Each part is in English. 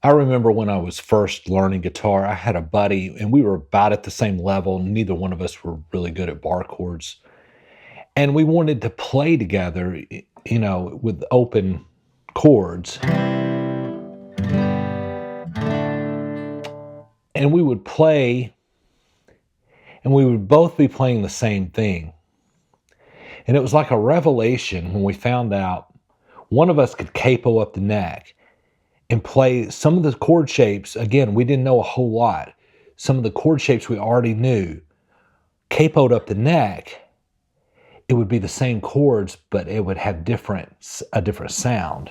I remember when I was first learning guitar, I had a buddy and we were about at the same level. Neither one of us were really good at bar chords. And we wanted to play together, with open chords. And we would play and we would both be playing the same thing. And it was like a revelation when we found out one of us could capo up the neck and play some of the chord shapes. Again, we didn't know a whole lot. Some of the chord shapes we already knew. Capoed up the neck, it would be the same chords, but it would have a different sound.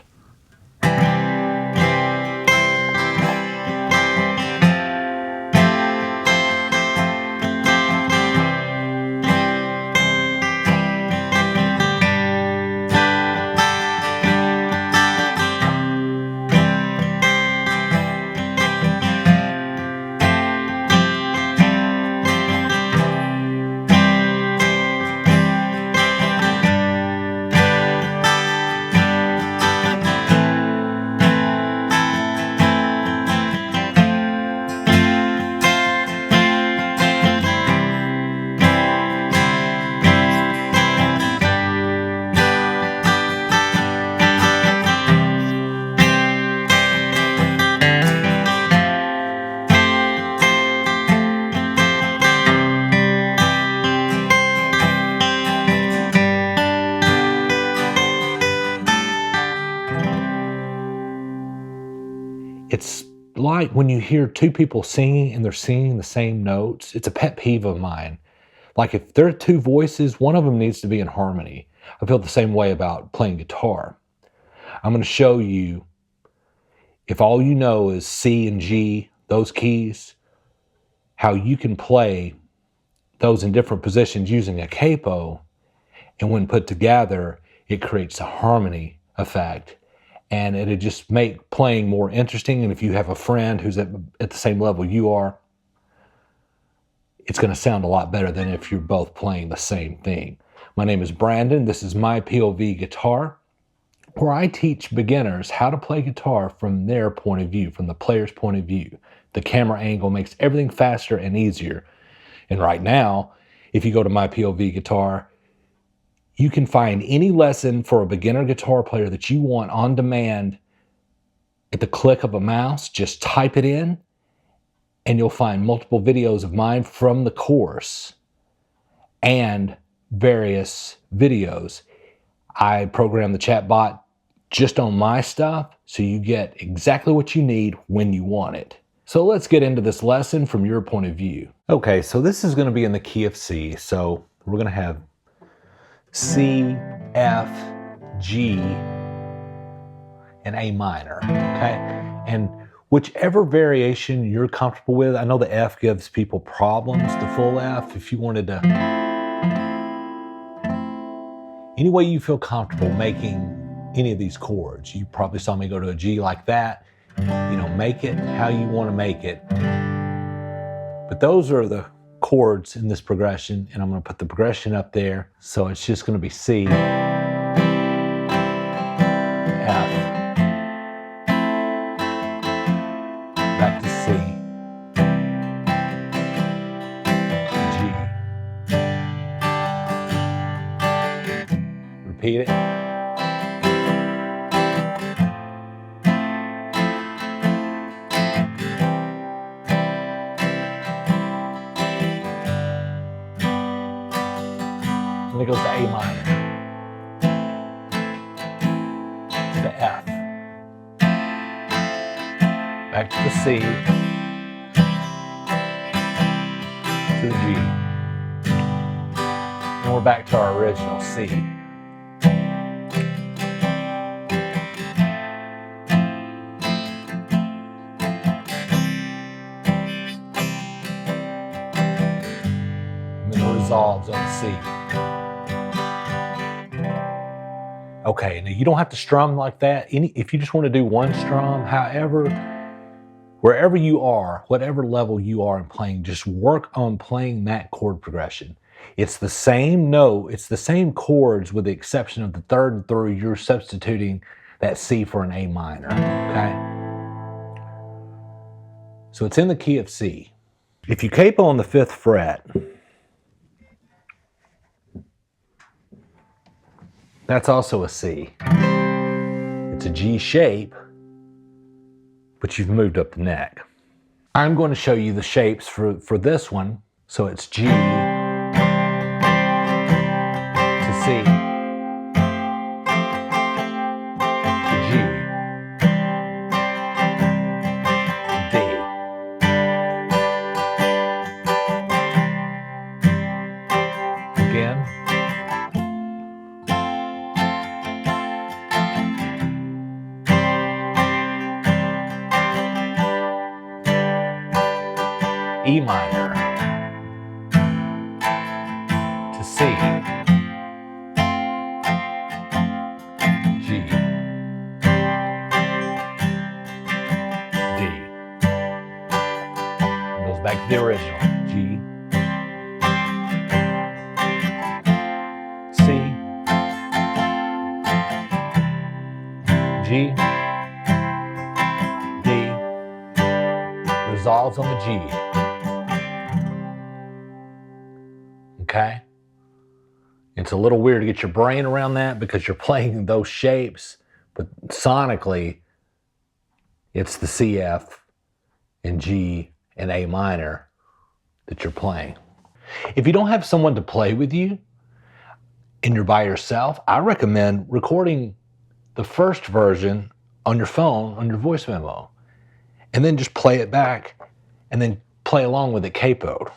It's like when you hear two people singing and they're singing the same notes. It's a pet peeve of mine. Like if there are two voices, one of them needs to be in harmony. I feel the same way about playing guitar. I'm going to show you, if all you know is C and G, those keys, how you can play those in different positions using a capo, and when put together, it creates a harmony effect. And it'll just make playing more interesting. And if you have a friend who's at the same level you are, it's going to sound a lot better than if you're both playing the same thing. My name is Brandon. This is MyPOVGuitar, where I teach beginners how to play guitar from their point of view, from the player's point of view. The camera angle makes everything faster and easier. And right now, if you go to MyPOVGuitar, you can find any lesson for a beginner guitar player that you want on demand at the click of a mouse. Just type it in and you'll find multiple videos of mine from the course and various videos. I program the chat bot just on my stuff, so you get exactly what you need when you want it. So let's get into this lesson from your point of view. Okay, so this is going to be in the key of C. So we're going to have C, F, G, and A minor, okay? And whichever variation you're comfortable with, I know the F gives people problems, the full F. If you wanted to, any way you feel comfortable making any of these chords. You probably saw me go to a G like that. Make it how you want to make it. But those are the chords in this progression, and I'm going to put the progression up there. So it's just going to be C, F, back to C, G. Repeat it. And it goes to A minor, to the F, back to the C, to the G, and we're back to our original C. And then it resolves on the C. Okay, now you don't have to strum like that. If you just want to do one strum, however, wherever you are, whatever level you are in playing, just work on playing that chord progression. It's the same note, it's the same chords with the exception of the third and through, you're substituting that C for an A minor, okay? So it's in the key of C. If you capo on the 5th fret, that's also a C. It's a G shape, but you've moved up the neck. I'm going to show you the shapes for this one. So it's G to C to G, D. Again. E minor to C, G, D. It goes back to the original. G, C, G, D. Resolves on the G. Okay? It's a little weird to get your brain around that because you're playing those shapes, but sonically, it's the C, F, and G, and A minor that you're playing. If you don't have someone to play with you and you're by yourself, I recommend recording the first version on your phone, on your voice memo, and then just play it back and then play along with it capoed.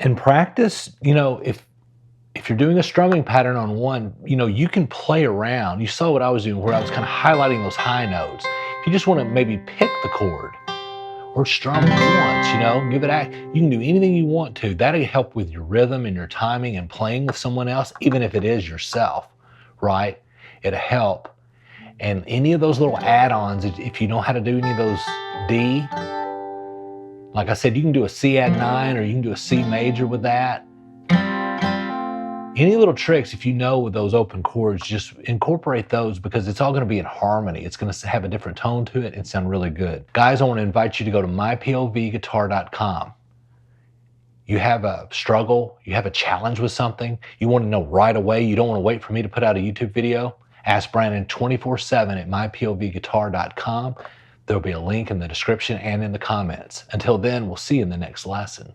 In practice, you know, if you're doing a strumming pattern on one, you know, you can play around. You saw what I was doing where I was kind of highlighting those high notes. If you just want to maybe pick the chord or strum it once, you know, give it a, you can do anything you want to. That'll help with your rhythm and your timing and playing with someone else, even if it is yourself, right? It'll help. And any of those little add-ons, if you know how to do any of those D, like I said, you can do a C add 9 or you can do a C major with that. Any little tricks, if you know with those open chords, just incorporate those because it's all going to be in harmony. It's going to have a different tone to it and sound really good. Guys, I want to invite you to go to MyPOVGuitar.com. You have a struggle, you have a challenge with something, you want to know right away, you don't want to wait for me to put out a YouTube video, ask Brandon 24/7 at MyPOVGuitar.com. There'll be a link in the description and in the comments. Until then, we'll see you in the next lesson.